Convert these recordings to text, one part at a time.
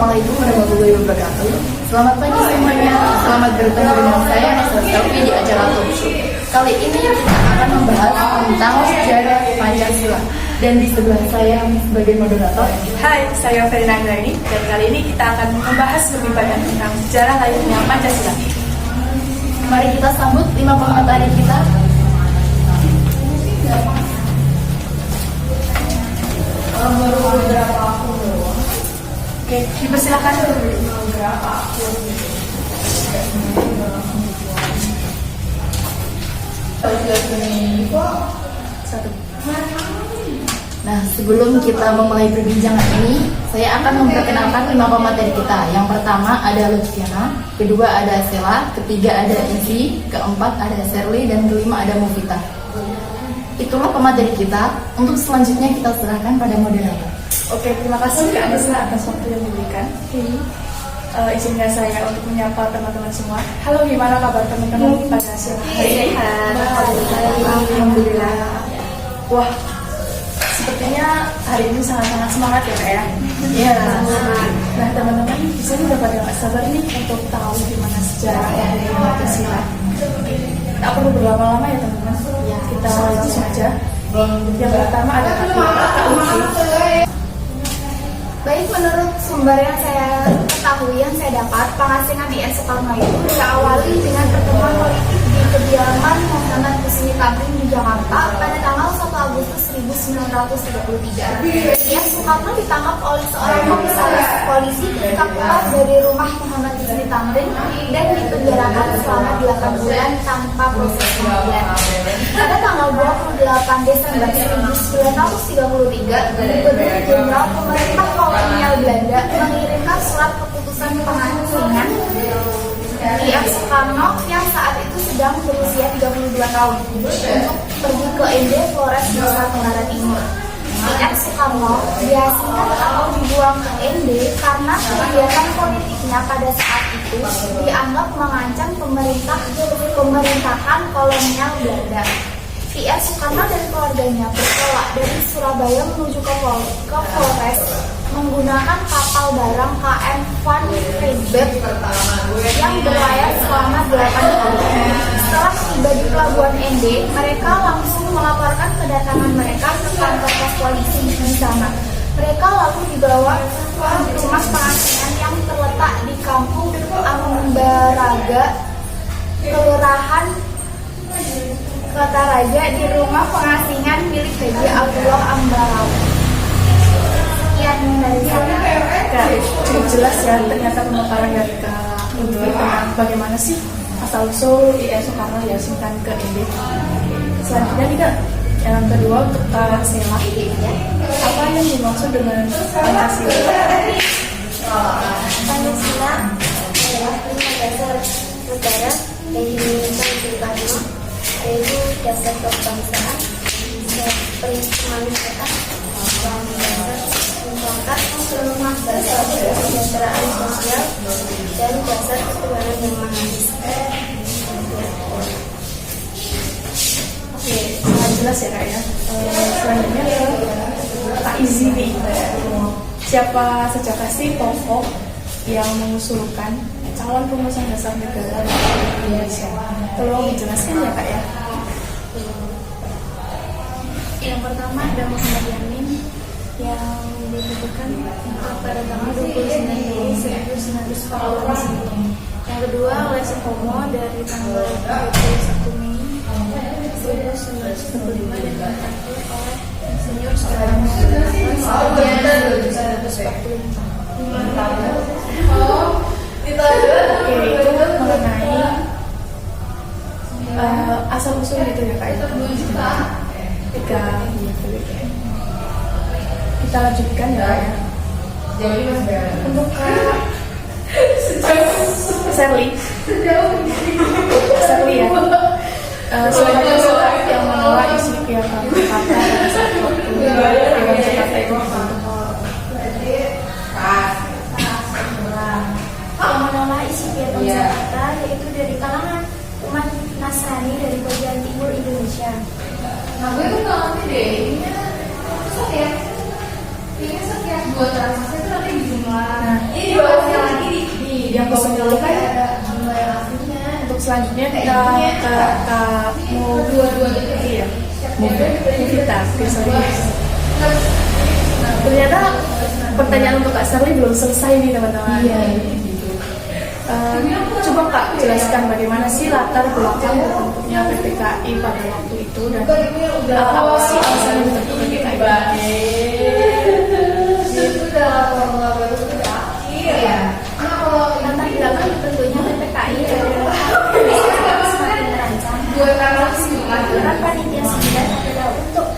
Assalamualaikum warahmatullahi wabarakatuh. Selamat pagi semuanya. Selamat bertemu dengan saya Nesa Selvi di acara Talk Show. Kali ini kita akan membahas tentang sejarah Pancasila. Dan di sebelah saya sebagai moderator. Hai, saya Ferina Anggraini. Dan kali ini kita akan membahas lebih banyak tentang sejarah lahirnya Pancasila. Mari kita sambut 5 pemateri kita. Oke, dipersilakan. Nah, sebelum kita memulai perbincangan ini, saya akan memperkenalkan 5 pemateri kita. Yang pertama ada Lutfiana, kedua ada Sela, ketiga ada Izzy, keempat ada Sherly, dan kelima ada Mufita. Itulah pemateri kita. Untuk selanjutnya kita serahkan pada moderator. Oke, terima kasih Kak Anissa atas waktu yang diberikan. Izinkan saya untuk menyapa teman-teman semua. Halo, gimana kabar teman-teman pada siang hari ini? Alhamdulillah. Wah, sepertinya hari ini sangat-sangat semangat ya Kak ya? Iya. Nah teman-teman, di sini udah pada nggak sabar nih untuk tahu gimana sejarah dari Pancasila. Tak perlu berlama-lama ya teman-teman. Ya. Kita langsung saja. Yang pertama ada Kak Lutfi. Baik, menurut sumber yang saya ketahui, yang saya dapat, pengasingan IS Soekarno itu diawali dengan pertemuan politik di kediaman Muhammad Husni Tamrin di Jakarta pada tanggal 1 Agustus 1933. IS Soekarno ditangkap oleh seorang komisaris polisi ketika pulang dari rumah Muhammad Husni Tamrin dan dipenjarakan selama 8 bulan tanpa proses pengadilan. Pada tanggal 28 Desember 1933, Gubernur Jenderal Pemerintah kolonial Belanda mengirimkan surat keputusan pengasingan IS Soekarno yang saat itu sedang berusia 32 tahun untuk pergi ke ND Flores, Nusa Tenggara Timur. IS Soekarno diasingkan atau dibuang ke ND karena kegiatan politiknya pada saat itu dianggap mengancam pemerintahan kolonial Belanda. IS Soekarno dan keluarganya bertolak dari Surabaya menuju ke Flores menggunakan kapal barang KM Van Riebeeck yang berlayar selama 8 hari. Setelah tiba di pelabuhan ND, mereka langsung melaporkan kedatangan mereka ke kantor pos polisi di sana. Mereka lalu dibawa ke rumah pengasingan yang terletak di Kampung Ambaraga, Kelurahan Kota Raja, di rumah pengasingan milik Haji Abdullah Ambarawa. Sekian dari saya. Cukup jelas ya ternyata pemaparan dari Kak Lutfi tentang bagaimana sih asal-usul IS Soekarno diasingkan ke ND. Selanjutnya nih Kak, yang kedua untuk Kak Sela, apa yang dimaksud dengan Pancasila? Pancasila adalah 5 dasar negara yang dimiliki Bung Karno, yaitu dasar kebangsaan, prinsip kemanusiaan, dan dasar mufakat, dasar kesejahteraan sosial, dan dasar ketuhanan yang maha esa. Oke, sangat jelas ya Kak ya. Selanjutnya Kak Izzy nih. Siapa saja sih tokoh yang mengusulkan calon pengusaha dasar negara Republik Indonesia? Tolong dijelaskan ya Kak ya. Yang pertama ada Muhammad Yamin yang ditentukan pada tanggal 29 Mei 1949. Yang kedua Lesi Komo dari tanggal 21 Mei 1945 dan diatur oleh Insinyur Soekarno tahun 1945. Oke, itu mengenai asal usul gitu ya Kak. Kita lanjutkan ya Kak ya. Untuk Kak Sherly ya. Sebagai seorang yang menolak isi piagam Jakarta pada saat waktu piagam Jakarta itu Yang menolak isi piagam Jakarta yaitu dari kalangan umat Nasrani dari bagian timur Indonesia. Nah, gue tuh nggak ngerti deh. Ini ya. dua transaksi itu nanti dijumlah. Nah, ini dibawahnya lagi di yang bawahnya lagi ada jumlah yang aslinya. Untuk selanjutnya kita mau dua-dua ya. Kita ternyata pertanyaan untuk Kak Sarli belum selesai nih teman-teman. Iya. Coba Kak jelaskan bagaimana sih latar belakang terbentuknya PPKI pada waktu itu dan apa sih alasan terbentuk PPKI? Iya. Latar belakang tentunya PPKI adalah semakin terancam. Aturan panitia 9 adalah untuk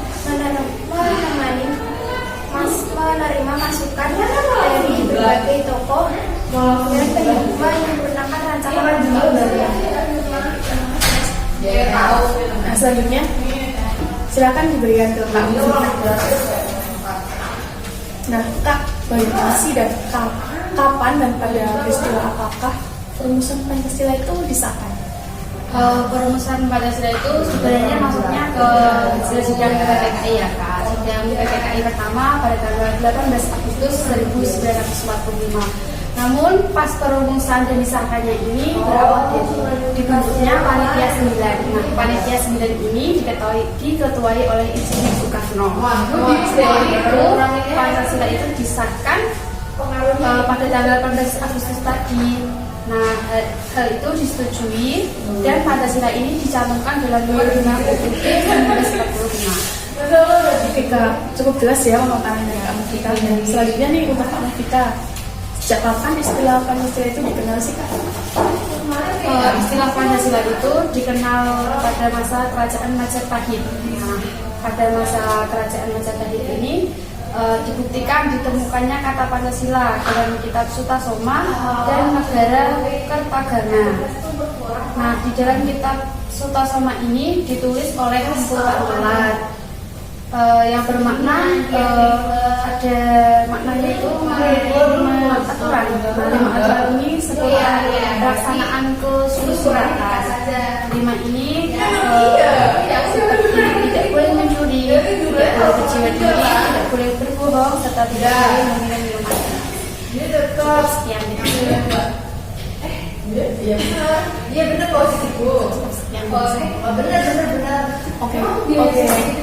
menerima masukan dari berbagai tokoh dan penyumbang yang menggunakan rancangan baru. Nah, selanjutnya silakan diberikan ke Kak Mufita. Nah, Kak, bagaimana sih dan kapan dan pada peristiwa apakah perumusan Pancasila itu disahkan? Perumusan Pancasila itu sebenarnya masuknya ke sidang PPKI ya Kak. Sidang PPKI pertama pada tanggal 18 Agustus 1945. Namun pas perumusan dan disahkannya ini berawal dari dibentuknya Panitia 9. Nah, Panitia 9 ini diketuai oleh Insinyur Soekarno. Setelah itu Pancasila itu disahkan pada tanggal 18 Agustus tadi. Nah, hal itu disetujui dan Pancasila ini dicantumkan dalam Undang-Undang UUD 1945. Oke Kak, cukup jelas ya pemaparannya Kak Mufita. Dan selanjutnya nih untuk Kak Mufita, sejak kapan istilah Pancasila itu dikenal sih Kak? Istilah Pancasila itu dikenal pada masa Kerajaan Majapahit. Nah, pada masa Kerajaan Majapahit ini dibuktikan ditemukannya kata Pancasila dalam kitab Sutasoma dan Negara Kertagana. Nah, di dalam kitab Sutasoma ini ditulis oleh Empu Pamular yang bermakna ada maknanya itu lima aturan. Lima aturan ini seputar pelaksanaan kesusuratan. Lima ini tidak boleh mencuri, tidak boleh berjiwa tinggi, tidak boleh berbohong, serta tidak boleh meminum minuman. Sekian. Iya benar posisiku. Benar. Oke. Itu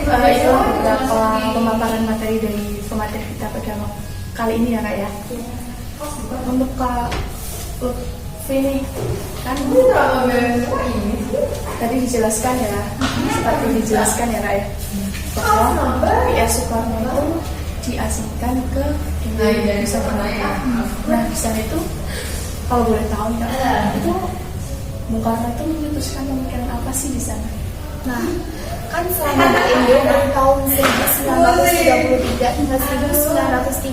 beberapa pemaparan materi dari pemateri kita pada kali ini ya Kak ya. Untuk Kak Lutfi nih, kan tadi dijelaskan ya, seperti dijelaskan ya Kak ya, bahwa P.R. Soekarno itu diasingkan ke Indonesia Tenggara. Nah, di sana itu kalau boleh tahu nih Kak, itu Bung Karno itu memutuskan pemikiran apa sih di sana? Nah, kan selama di Indo dari tahun 1933 hingga 1938,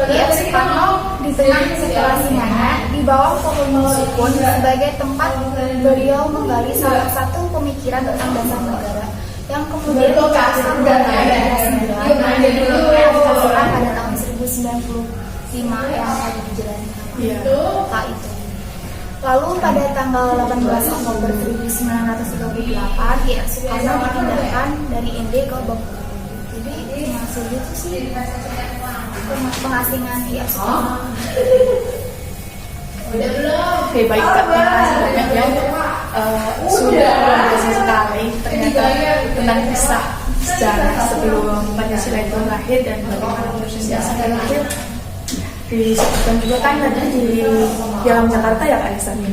P.R. Soekarno ditunjuk setelah singannya di bawah pohon sukun sebagai tempat beliau menggali salah satu pemikiran tentang dasar negara yang kemudian dikasih dan dikasihkan pada tahun 1995 yang tadi dijalankan. Pak itu. Lalu pada tanggal 18 Oktober 1938, P.R. Soekarno dipindahkan dari ND ke Bengkulu. Jadi maksud itu sih pengasingan P.R. Soekarno. Oke, baik Kak, terima kasih banyak ya. Sudah luar biasa sekali ternyata tentang kisah sejarah sebelum Pancasila itu lahir dan bagaimana prosesnya sampai lahir. Disebutkan juga kan tadi di dalam Jakarta ya Kak Aisan,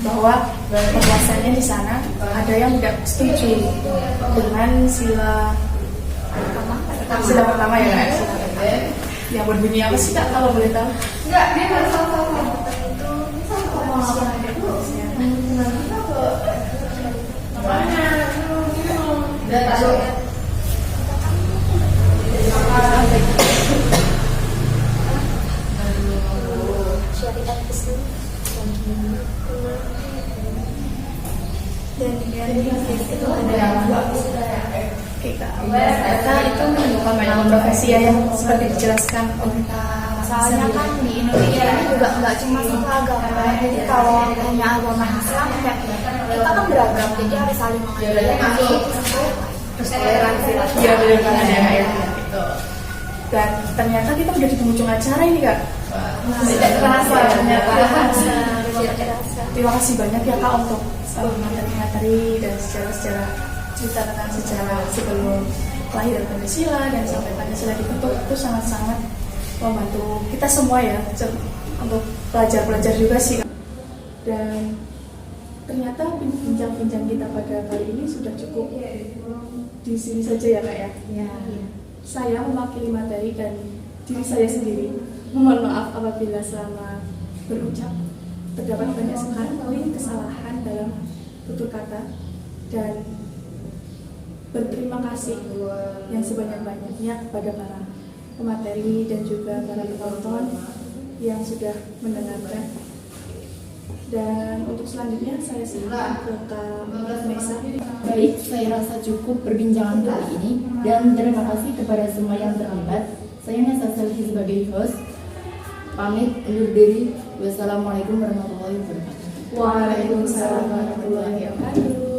bahwa penguasanya di sana ada yang tidak setuju dengan sila pertama ya Kak. Yang berbunyi apa sih Kak kalau boleh tahu? Enggak, dia harus tahu Ternyata itu bukan memang profesi ya yang seperti dijelaskan oleh Soalnya kan di Indonesia ini juga nggak cuma satu agama. Jadi kalau hanya agama Islam ya kita kan beragam, jadi harus saling menghargai. toleransi. Iya benar banget ya. Dan ternyata kita udah di penghujung acara ini Kak. Tidak terasa ternyata. Terima kasih banyak ya Kak untuk materi-materi dan sejarah-sejarah cerita tentang sejarah sebelum kelahiran Pancasila dan sampai Pancasila dibentuk, itu sangat-sangat membantu kita semua ya untuk pelajar-pelajar juga sih. Dan ternyata bincang-bincang kita pada kali ini sudah cukup di sini saja ya Kak ya. Saya mewakili materi dan diri saya sendiri. Mohon maaf apabila selama berucap terdapat banyak sekali kesalahan dalam tutur kata, dan berterima kasih yang sebanyak-banyaknya kepada para pemateri dan juga para penonton yang sudah mendengarkan. Dan untuk selanjutnya saya serahkan ke Kak Nesa. Baik, saya rasa cukup perbincangan kali ini dan terima kasih kepada semua yang terlibat. Saya Nesa Selvi sebagai host. Pamit undur diri. Wassalamualaikum warahmatullahi wabarakatuh. Waalaikumsalam warahmatullahi wabarakatuh.